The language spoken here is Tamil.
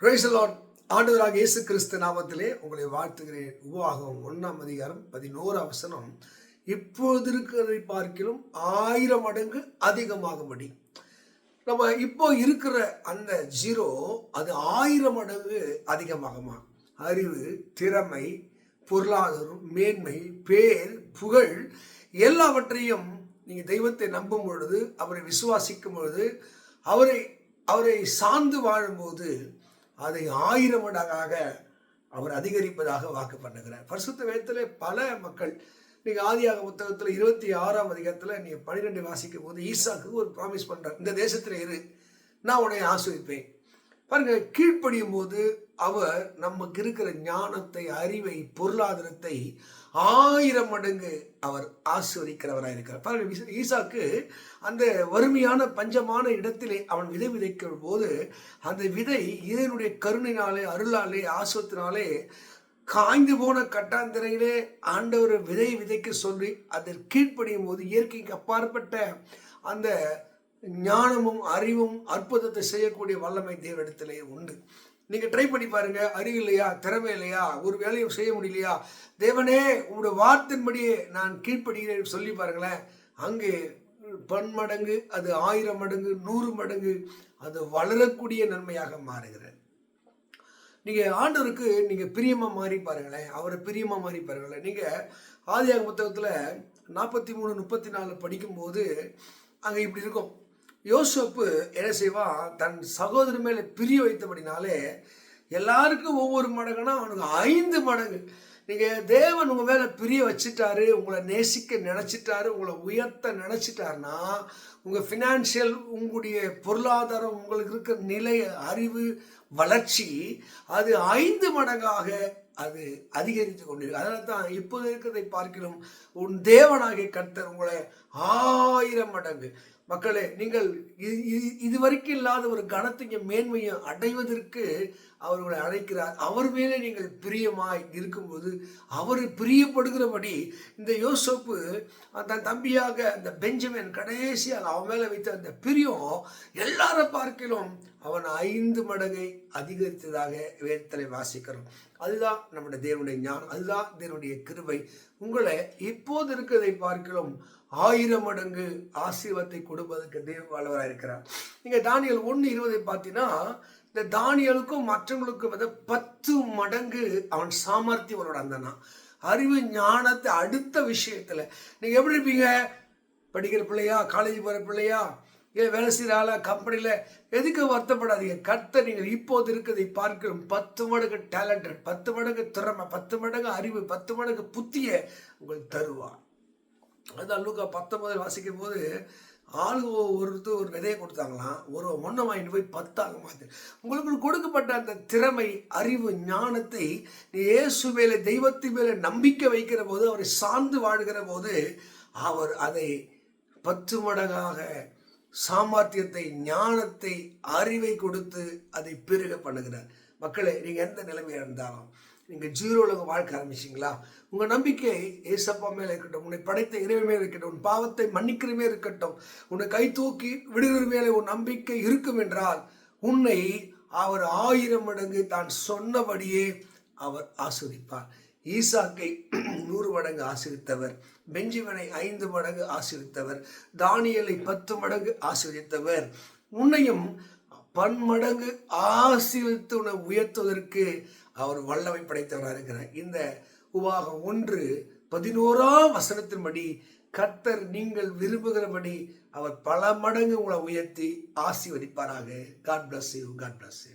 Praise the Lord. ஆண்டவராக இயேசு கிறிஸ்து நாமத்திலே உங்களை வாழ்த்துகிறேன். உபவாகம் 1ஆம் அதிகாரம் 11ஆம் வசனம். இப்பொழுது இருக்கிறதை பார்க்கிலும் 1000 மடங்கு அதிகமாகும்படி. நம்ம இப்போ இருக்கிற அந்த ஜீரோ அது 1000 மடங்கு அதிகமாகுமா? அறிவு, திறமை, பொருளாதாரம், மேன்மை, பேர், புகழ் எல்லாவற்றையும் நீங்கள் தெய்வத்தை நம்பும் பொழுது, அவரை விசுவாசிக்கும் பொழுது, அவரை அவரை சார்ந்து வாழும்போது அதை 1000 மடங்காக அவர் அதிகரிப்பதாக வாக்கு பண்ணுகிறார். பரிசுத்த வேதத்திலே பல மக்கள், நீங்கள் ஆதியாக புத்தகத்தில் 26ஆம் அதிகாரத்தில் நீங்கள் 12 வாசிக்கும் போது ஈசாக்கு ஒரு ப்ராமிஸ் பண்ணுறார், இந்த தேசத்தில் இரு, நான் உன்னை ஆசீர்வதிப்பேன். பாருங்க, கீழ்ப்படியும் போது அவர் நமக்கு இருக்கிற ஞானத்தை, அறிவை, பொருளாதாரத்தை 1000 மடங்கு அவர் ஆசீர்வதிக்கிறவராக இருக்கிறார். பாருங்க, ஈசாக்கு அந்த வறுமையான பஞ்சமான இடத்திலே அவன் விதை விதைக்கிற போது அந்த விதை இதனுடைய கருணையினாலே, அருளாலே, ஆசீர்வத்தினாலே காய்ந்து போன கட்டாந்திரையிலே ஆண்டவர் விதை விதைக்க சொல்லி அதில் கீழ்ப்படியும் போது இயற்கைக்கு அப்பாற்பட்ட அந்த ஞானமும் அறிவும் அற்புதத்தை செய்யக்கூடிய வல்லமை தேவனிடத்திலே உண்டு. நீங்கள் ட்ரை பண்ணி பாருங்க. அறிவு இல்லையா, திறமை இல்லையா, ஒரு வேலையை செய்ய முடியலையா, தேவனே உங்களுடைய வார்த்தையின்படியே நான் கீழ்ப்படுகிறேன் சொல்லி பாருங்களேன். அங்கே பன்மடங்கு, அது 1000 மடங்கு, 100 மடங்கு அது வளரக்கூடிய நன்மையாக மாறுகிறது. நீங்கள் ஆண்டவருக்கு நீங்கள் பிரியமாக மாறி பாருங்களேன், அவரை பிரியமாக மாறி பாருங்களேன். நீங்கள் ஆதியாக புத்தகத்தில் 43-34 படிக்கும்போது அங்கே இப்படி இருக்கும். யோசேப்பு என்ன செய்வான், தன் சகோதரன் மேலே பிரிய வைத்தபடினாலே எல்லாருக்கும் ஒவ்வொரு மடங்குனா அவனுக்கு 5 மடங்கு. நீங்கள் தேவன் உங்கள் மேலே பிரிய வச்சுட்டாரு, உங்களை நேசிக்க நினச்சிட்டாரு, உங்களை உயர்த்த நினச்சிட்டாருன்னா உங்கள் ஃபினான்ஷியல், உங்களுடைய பொருளாதாரம், உங்களுக்கு இருக்கிற நிலை, அறிவு, வளர்ச்சி அது 5 மடங்காக அது அதிகரித்து கொண்டிருக்கு. அதனால தான் இப்போது இருக்கிறதை பார்க்கிறோம், உன் தேவனாகிய கர்த்தர் உங்களை 1000 மடங்கு. மக்களே, நீங்கள் இதுவரைக்கும் இல்லாத ஒரு கனத்தையும் மேன்மையும் அடைவதற்கு அவர்களை அழைக்கிறார். அவர் மேலே நீங்கள் பிரியமாய் இருக்கும்போது அவர் பிரியப்படுகிறபடி இந்த யோசேப்பு தன் தம்பியாக அந்த பெஞ்சமின் கடைசியாக அவன் மேலே வைத்த அந்த பிரியம் எல்லாரை பார்க்கிலும் அவன் 5 மடங்கை அதிகரித்ததாக வேதத்தில் வாசிக்கிறோம். அதுதான் நம்முடைய தேவனுடைய ஞானம், அதுதான் தேவனுடைய கிருபை. உங்களை இப்போது இருக்கிறதை பார்க்கிறோம் 1000 மடங்கு ஆசீர்வாதத்தை கொடுப்பதற்கு தேவன் வல்லவராக இருக்கிறார். நீங்கள் தானியேல் 1:20 பார்த்தீங்கன்னா, இந்த தானியேலுக்கும் மற்றவங்களுக்கும் 10 மடங்கு அவன் சாமர்த்தியவனோட இருந்தானா. அறிவு ஞானத்தை அடுத்த விஷயத்தில் நீங்கள் எப்படி இருப்பீங்க? படிக்கிற பிள்ளையா, காலேஜ் போகிற பிள்ளையா, இல்லை வேலை செய்கிற ஆளா, கம்பெனியில், எதுக்கு வருத்தப்படாதீங்க. கர்த்தர் நீங்கள் இப்போது இருக்கிறதை பார்க்கிறோம் 10 மடங்கு டேலண்டட், 10 மடங்கு திறமை, 10 மடங்கு அறிவு, 10 மடங்கு புத்தியை உங்களுக்கு தருவார். அதுதான் லூக்கா 19 வாசிக்கும் போது ஆளுங்க ஒருத்தர் ஒரு விதையை கொடுத்தாங்களாம், ஒரு ஒன்றை வாங்கிட்டு போய் 10 மாற்று. உங்களுக்கு கொடுக்கப்பட்ட அந்த திறமை, அறிவு, ஞானத்தை இயேசு மேலே, தெய்வத்தின் மேலே நம்பிக்கை வைக்கிற போது, அவரை சார்ந்து வாழ்கிற போது அவர் அதை 10 மடங்காக சாமர்த்தியத்தை, ஞானத்தை, அறிவை கொடுத்து அதை பெருக பண்ணுகிறார். மக்களே, நீங்கள் எந்த நிலைமையாக இருந்தாலும், நீங்கள் ஜீரோவில் வாழ்க்கை ஆரம்பிச்சிங்களா, உங்கள் நம்பிக்கை ஏசப்பா மேலே இருக்கட்டும், உன்னை படைத்த இறைவன் மேலே இருக்கட்டும், உன் பாவத்தை மன்னிக்கிறமே இருக்கட்டும், உன்னை கை தூக்கி விடுகிற மேலே உன் நம்பிக்கை இருக்கும் என்றால் உன்னை அவர் 1000 மடங்கு தான் சொன்னபடியே அவர் ஆசீர்வதிப்பார். ஈசாக்கை 100 மடங்கு ஆசீர்வதித்தவர், பெஞ்சமினை 5 மடங்கு ஆசீர்வதித்தவர், தானியேலை 10 மடங்கு ஆசீர்வதித்தவர், உன்னையும் பன்மடங்கு ஆசீர்வதித்து உன்னை உயர்த்துவதற்கு அவர் வல்லமை படைத்தவராக இருக்கிறார். இந்த உபாகம் 1:11 வசனத்தின்படி கர்த்தர் நீங்கள் விரும்புகிறபடி அவர் பல மடங்கு உங்களை உயர்த்தி ஆசீர்வதிப்பாராக. God bless you. God bless you.